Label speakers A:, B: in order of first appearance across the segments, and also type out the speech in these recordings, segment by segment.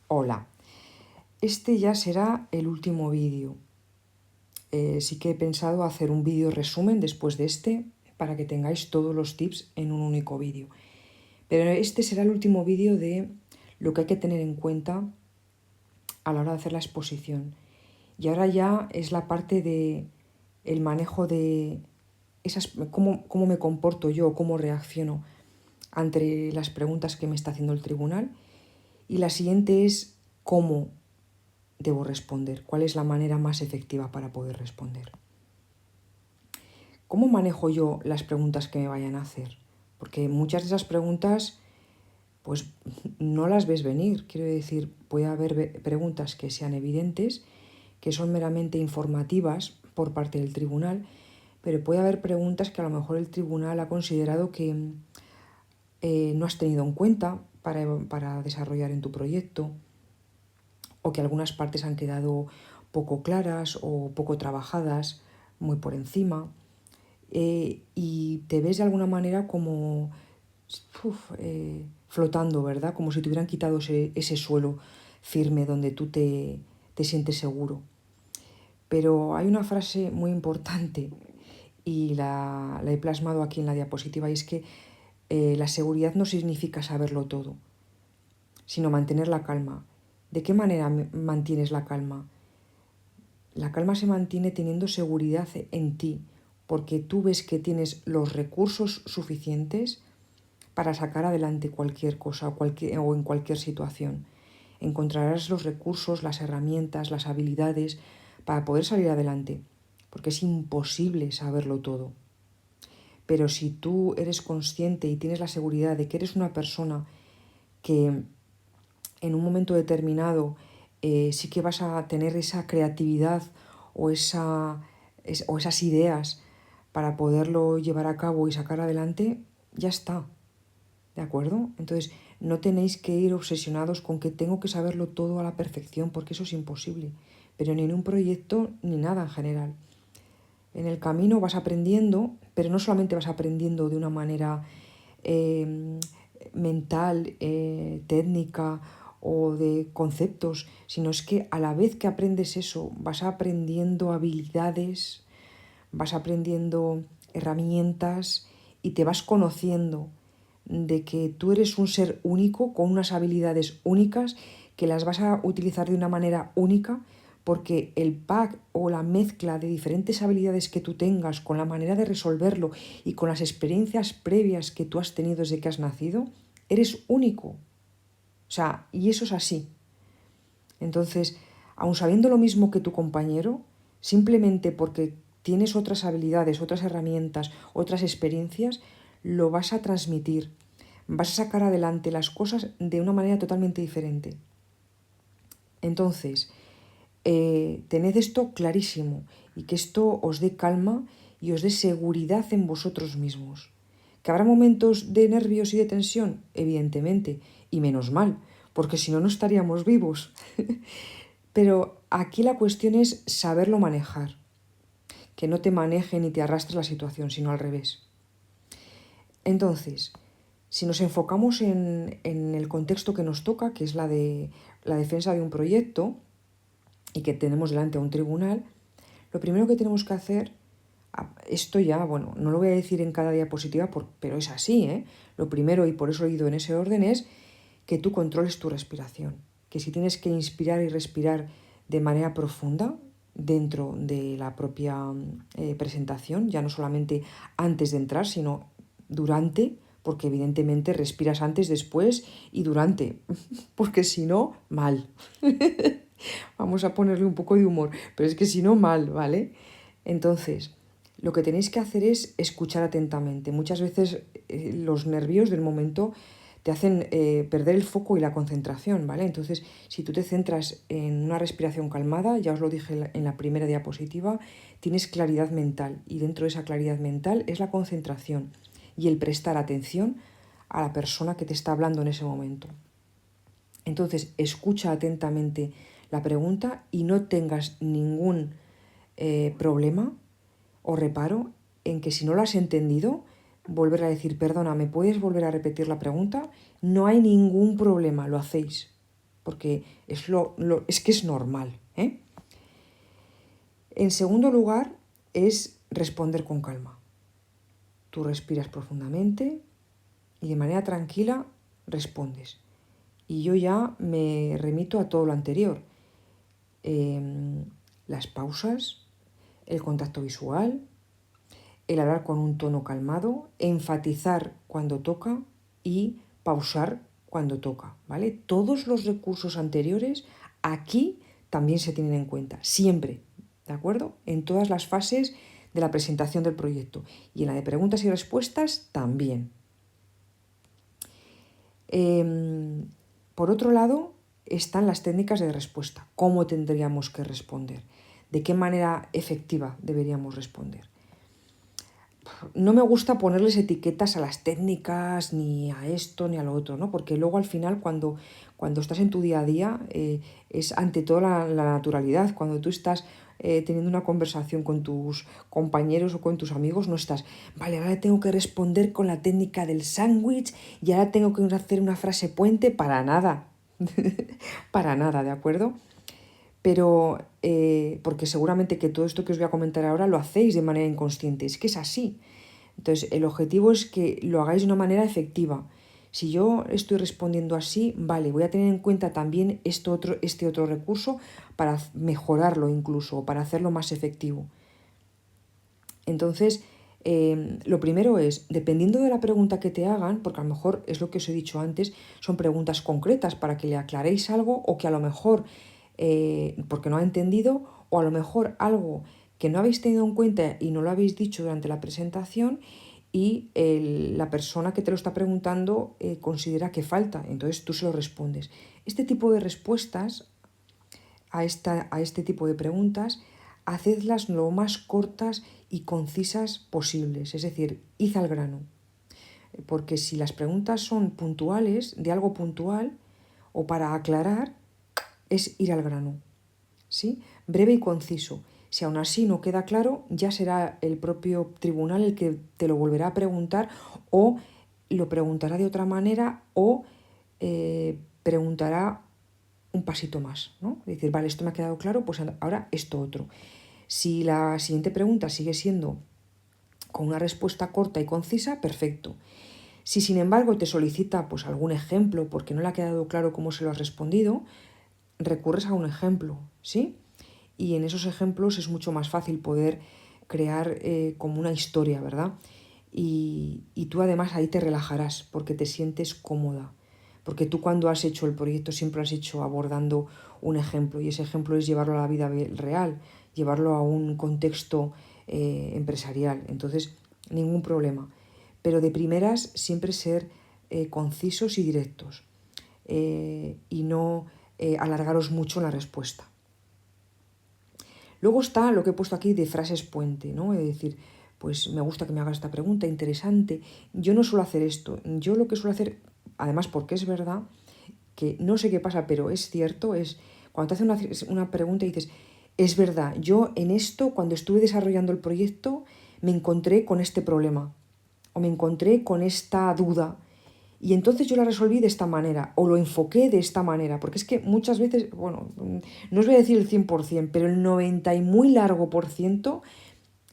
A: Hola, este ya será el último vídeo. Sí que he pensado hacer un vídeo resumen después de este para que tengáis todos los tips en un único vídeo. Pero este será el último vídeo de lo que hay que tener en cuenta a la hora de hacer la exposición. Y ahora ya es la parte de el manejo de esas, cómo me comporto yo, cómo reacciono ante las preguntas que me está haciendo el tribunal. Y la siguiente es cómo debo responder, cuál es la manera más efectiva para poder responder. ¿Cómo manejo yo las preguntas que me vayan a hacer? Porque muchas de esas preguntas pues no las ves venir. Quiero decir, puede haber preguntas que sean evidentes, que son meramente informativas por parte del tribunal, pero puede haber preguntas que a lo mejor el tribunal ha considerado que no has tenido en cuenta para desarrollar en tu proyecto, o que algunas partes han quedado poco claras o poco trabajadas, muy por encima, y te ves de alguna manera como flotando, ¿verdad? Como si te hubieran quitado ese suelo firme donde tú te sientes seguro. Pero hay una frase muy importante y la he plasmado aquí en la diapositiva, y es que la seguridad no significa saberlo todo, sino mantener la calma. ¿De qué manera mantienes la calma? La calma se mantiene teniendo seguridad en ti, porque tú ves que tienes los recursos suficientes para sacar adelante cualquier cosa o en cualquier situación. Encontrarás los recursos, las herramientas, las habilidades para poder salir adelante, porque es imposible saberlo todo. Pero si tú eres consciente y tienes la seguridad de que eres una persona que en un momento determinado sí que vas a tener esa creatividad o, o esas ideas para poderlo llevar a cabo y sacar adelante, ya está. ¿De acuerdo? Entonces, no tenéis que ir obsesionados con que tengo que saberlo todo a la perfección, porque eso es imposible. Pero ni en un proyecto ni nada en general. En el camino vas aprendiendo, pero no solamente vas aprendiendo de una manera mental, técnica o de conceptos, sino es que a la vez que aprendes eso, vas aprendiendo habilidades, vas aprendiendo herramientas y te vas conociendo de que tú eres un ser único con unas habilidades únicas que las vas a utilizar de una manera única, porque el pack o la mezcla de diferentes habilidades que tú tengas con la manera de resolverlo y con las experiencias previas que tú has tenido desde que has nacido, eres único. O sea, y eso es así. Entonces, aun sabiendo lo mismo que tu compañero, simplemente porque tienes otras habilidades, otras herramientas, otras experiencias, lo vas a transmitir. Vas a sacar adelante las cosas de una manera totalmente diferente. Entonces, tened esto clarísimo y que esto os dé calma y os dé seguridad en vosotros mismos. ¿Que habrá momentos de nervios y de tensión? Evidentemente, y menos mal, porque si no, no estaríamos vivos. Pero aquí la cuestión es saberlo manejar, que no te maneje ni te arrastre la situación, sino al revés. Entonces, si nos enfocamos en el contexto que nos toca, que es la de la defensa de un proyecto y que tenemos delante a un tribunal, lo primero que tenemos que hacer, esto ya, bueno, no lo voy a decir en cada diapositiva, pero es así, ¿eh? Lo primero, y por eso he ido en ese orden, es que tú controles tu respiración. Que si tienes que inspirar y respirar de manera profunda dentro de la propia presentación, ya no solamente antes de entrar, sino durante, porque evidentemente respiras antes, después y durante, porque si no, mal. Vamos a ponerle un poco de humor, pero es que si no, mal, ¿vale? Entonces, lo que tenéis que hacer es escuchar atentamente. Muchas veces los nervios del momento te hacen perder el foco y la concentración, ¿vale? Entonces, si tú te centras en una respiración calmada, ya os lo dije en la primera diapositiva, tienes claridad mental, y dentro de esa claridad mental es la concentración y el prestar atención a la persona que te está hablando en ese momento. Entonces, escucha atentamente la pregunta y no tengas ningún problema o reparo en que si no lo has entendido, volver a decir, perdona, ¿me puedes volver a repetir la pregunta? No hay ningún problema, lo hacéis. porque es que es normal, ¿eh? En segundo lugar, es responder con calma. Tú respiras profundamente y de manera tranquila respondes. Y yo ya me remito a todo lo anterior. Las pausas, el contacto visual, el hablar con un tono calmado, enfatizar cuando toca y pausar cuando toca, ¿vale? Todos los recursos anteriores aquí también se tienen en cuenta, siempre, ¿de acuerdo? En todas las fases de la presentación del proyecto y en la de preguntas y respuestas también. Por otro lado, están las técnicas de respuesta. ¿Cómo tendríamos que responder? ¿De qué manera efectiva deberíamos responder? No me gusta ponerles etiquetas a las técnicas, ni a esto, ni a lo otro, ¿no? Porque luego al final cuando estás en tu día a día es ante todo la naturalidad. Cuando tú estás teniendo una conversación con tus compañeros o con tus amigos, no estás, vale, ahora tengo que responder con la técnica del sándwich y ahora tengo que hacer una frase puente, para nada. Para nada, ¿de acuerdo? Pero porque seguramente que todo esto que os voy a comentar ahora lo hacéis de manera inconsciente, es que es así. Entonces, el objetivo es que lo hagáis de una manera efectiva. Si yo estoy respondiendo así, vale, voy a tener en cuenta también este otro recurso para mejorarlo incluso, para hacerlo más efectivo. Entonces, lo primero es, dependiendo de la pregunta que te hagan, porque a lo mejor es lo que os he dicho antes, son preguntas concretas para que le aclaréis algo o que a lo mejor, porque no ha entendido, o a lo mejor algo que no habéis tenido en cuenta y no lo habéis dicho durante la presentación y la persona que te lo está preguntando considera que falta, entonces tú se lo respondes. Este tipo de respuestas a este tipo de preguntas, hacedlas lo más cortas y concisas posibles, es decir, id al grano. Porque si las preguntas son puntuales, de algo puntual, o para aclarar, es ir al grano, ¿sí? Breve y conciso. Si aún así no queda claro, ya será el propio tribunal el que te lo volverá a preguntar o lo preguntará de otra manera o preguntará un pasito más, ¿no? Decir, vale, esto me ha quedado claro, pues ahora esto otro. Si la siguiente pregunta sigue siendo con una respuesta corta y concisa, perfecto. Si sin embargo te solicita pues algún ejemplo porque no le ha quedado claro cómo se lo has respondido, recurres a un ejemplo, ¿sí? Y en esos ejemplos es mucho más fácil poder crear como una historia, ¿verdad? Y tú además ahí te relajarás porque te sientes cómoda. Porque tú cuando has hecho el proyecto siempre lo has hecho abordando un ejemplo y ese ejemplo es llevarlo a la vida real, llevarlo a un contexto empresarial. Entonces, ningún problema. Pero de primeras siempre ser concisos y directos y no alargaros mucho en la respuesta. Luego está lo que he puesto aquí de frases puente, ¿no? Es decir, pues me gusta que me hagas esta pregunta, interesante. Yo no suelo hacer esto. Yo lo que suelo hacer, además porque es verdad, que no sé qué pasa, pero es cierto, es cuando te hacen una pregunta y dices, es verdad, yo en esto, cuando estuve desarrollando el proyecto, me encontré con este problema o me encontré con esta duda y entonces yo la resolví de esta manera o lo enfoqué de esta manera, porque es que muchas veces, bueno, no os voy a decir el 100%, pero el 90 y muy largo por ciento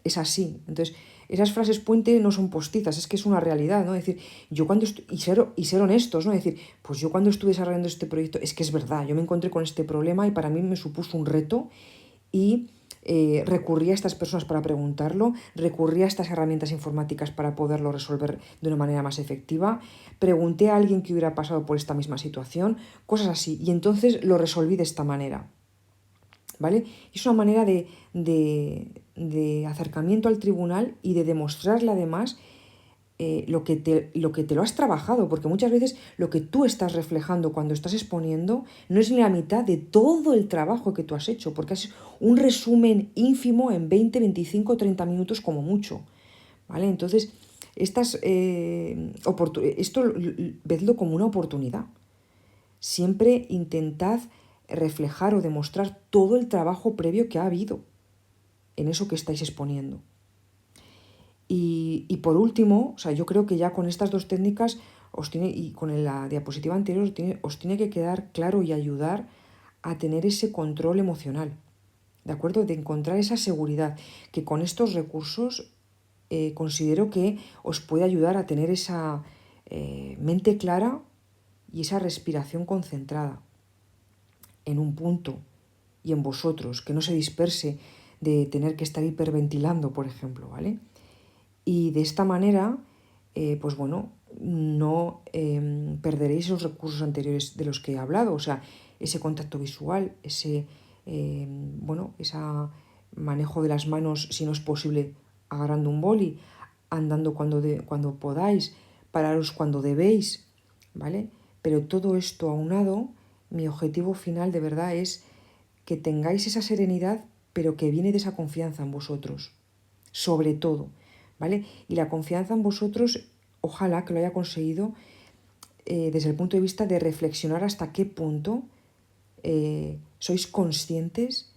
A: es así. Entonces, esas frases puente no son postizas, es que es una realidad, ¿no? Es decir, yo cuando y ser honestos, ¿no? Es decir, pues yo cuando estuve desarrollando este proyecto, es que es verdad, yo me encontré con este problema y para mí me supuso un reto y recurrí a estas personas para preguntarlo, recurrí a estas herramientas informáticas para poderlo resolver de una manera más efectiva, pregunté a alguien que hubiera pasado por esta misma situación, cosas así, y entonces lo resolví de esta manera. ¿Vale? Es una manera de acercamiento al tribunal y de demostrarle además lo que te lo has trabajado, porque muchas veces lo que tú estás reflejando cuando estás exponiendo no es ni la mitad de todo el trabajo que tú has hecho, porque es un resumen ínfimo en 20, 25, 30 minutos como mucho. ¿Vale? Entonces, esto vedlo como una oportunidad. Siempre intentad reflejar o demostrar todo el trabajo previo que ha habido en eso que estáis exponiendo. Y por último, o sea, yo creo que ya con estas dos técnicas y con la diapositiva anterior os tiene que quedar claro y ayudar a tener ese control emocional, ¿de acuerdo? De encontrar esa seguridad, que con estos recursos considero que os puede ayudar a tener esa mente clara y esa respiración concentrada en un punto y en vosotros, que no se disperse de tener que estar hiperventilando, por ejemplo, ¿vale? Y de esta manera, pues bueno, no perderéis esos recursos anteriores de los que he hablado, o sea, ese contacto visual, ese, bueno, ese manejo de las manos, si no es posible, agarrando un boli, andando cuando podáis, pararos cuando debéis, ¿vale? Pero todo esto aunado, mi objetivo final de verdad es que tengáis esa serenidad, pero que viene de esa confianza en vosotros, sobre todo, ¿vale? Y la confianza en vosotros, ojalá que lo haya conseguido desde el punto de vista de reflexionar hasta qué punto sois conscientes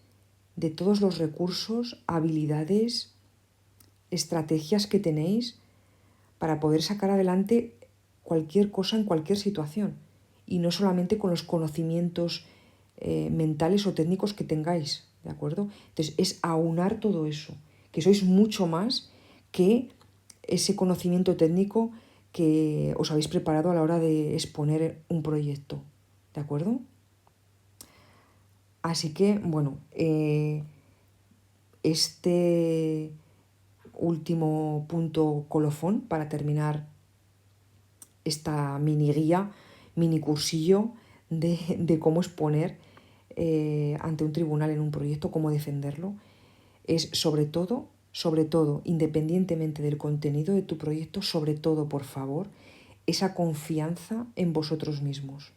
A: de todos los recursos, habilidades, estrategias que tenéis para poder sacar adelante cualquier cosa en cualquier situación y no solamente con los conocimientos mentales o técnicos que tengáis, ¿de acuerdo? Entonces es aunar todo eso, que sois mucho más que ese conocimiento técnico que os habéis preparado a la hora de exponer un proyecto, ¿de acuerdo? Así que, bueno, este último punto colofón para terminar esta mini guía, mini cursillo de cómo exponer ante un tribunal en un proyecto, cómo defenderlo, es sobre todo, independientemente del contenido de tu proyecto, sobre todo, por favor, esa confianza en vosotros mismos.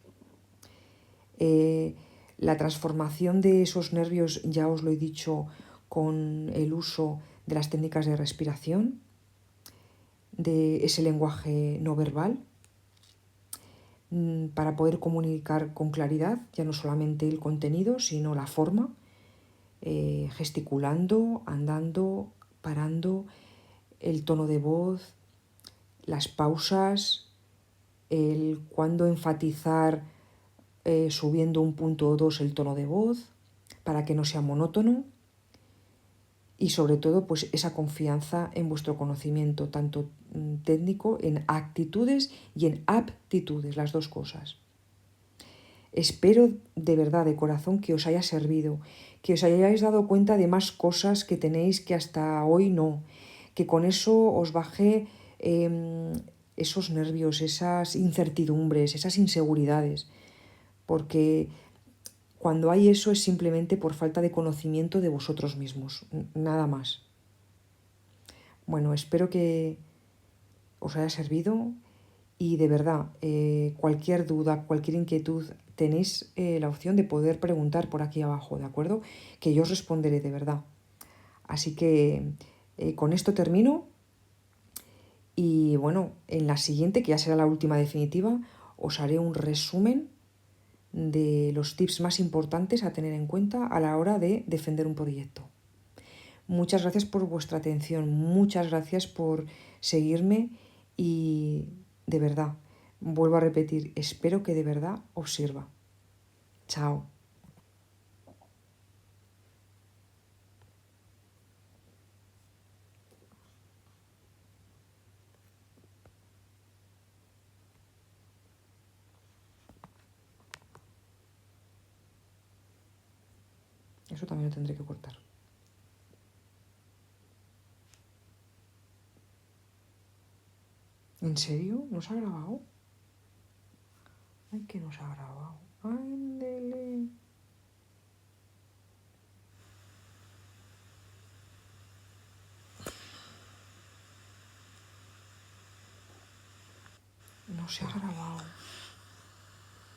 A: La transformación de esos nervios, ya os lo he dicho, con el uso de las técnicas de respiración, de ese lenguaje no verbal, para poder comunicar con claridad, ya no solamente el contenido, sino la forma, gesticulando, andando, parando, el tono de voz, las pausas, el cuándo enfatizar subiendo un punto o dos el tono de voz, para que no sea monótono, y sobre todo pues esa confianza en vuestro conocimiento, tanto técnico, en actitudes y en aptitudes, las dos cosas. Espero de verdad, de corazón, que os haya servido, que os hayáis dado cuenta de más cosas que tenéis que hasta hoy no, que con eso os bajé esos nervios, esas incertidumbres, esas inseguridades, porque cuando hay eso es simplemente por falta de conocimiento de vosotros mismos, nada más. Bueno, espero que os haya servido y de verdad, cualquier duda, cualquier inquietud, tenéis la opción de poder preguntar por aquí abajo, ¿de acuerdo? Que yo os responderé de verdad. Así que con esto termino y bueno, en la siguiente, que ya será la última definitiva, os haré un resumen de los tips más importantes a tener en cuenta a la hora de defender un proyecto. Muchas gracias por vuestra atención, muchas gracias por seguirme y de verdad, vuelvo a repetir, espero que de verdad os sirva. Chao. Eso también lo tendré que cortar. ¿En serio? ¿No se ha grabado? Ay, que no se ha grabado. Ándele. No se ha grabado.